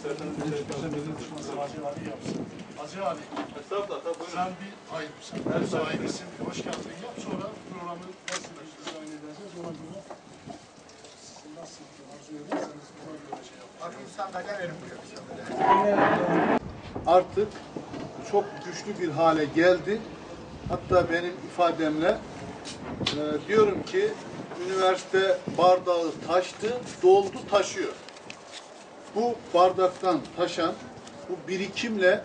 Hacı Ali yapsın. Hacı Ali. Sen bir ayıp, sen bir sahibisin. Hoş geldin. Yap sonra programı nasıl dizayn ederseniz ona göre siz nasıl arzu ederseniz ona göre şey yapın. Bakın sandalye verin buraya. Artık çok güçlü bir hale geldi. Hatta benim ifademle diyorum ki üniversite bardağı taştı, doldu, taşıyor. Bu bardaktan taşan, bu birikimle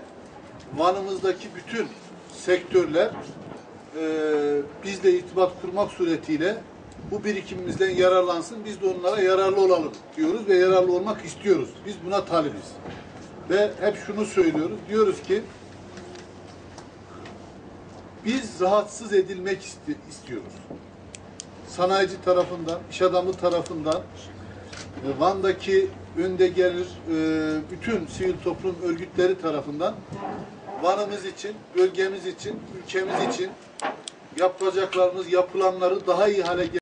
Van'ımızdaki bütün sektörler bizle irtibat kurmak suretiyle bu birikimimizden yararlansın, biz de onlara yararlı olalım diyoruz ve yararlı olmak istiyoruz. Biz buna talibiz. Ve hep şunu söylüyoruz, diyoruz ki biz rahatsız edilmek istiyoruz. Sanayici tarafından, iş adamı tarafından, Van'daki önde gelir bütün sivil toplum örgütleri tarafından Van'ımız için, bölgemiz için, ülkemiz için yapacaklarımız, yapılanları daha iyi hale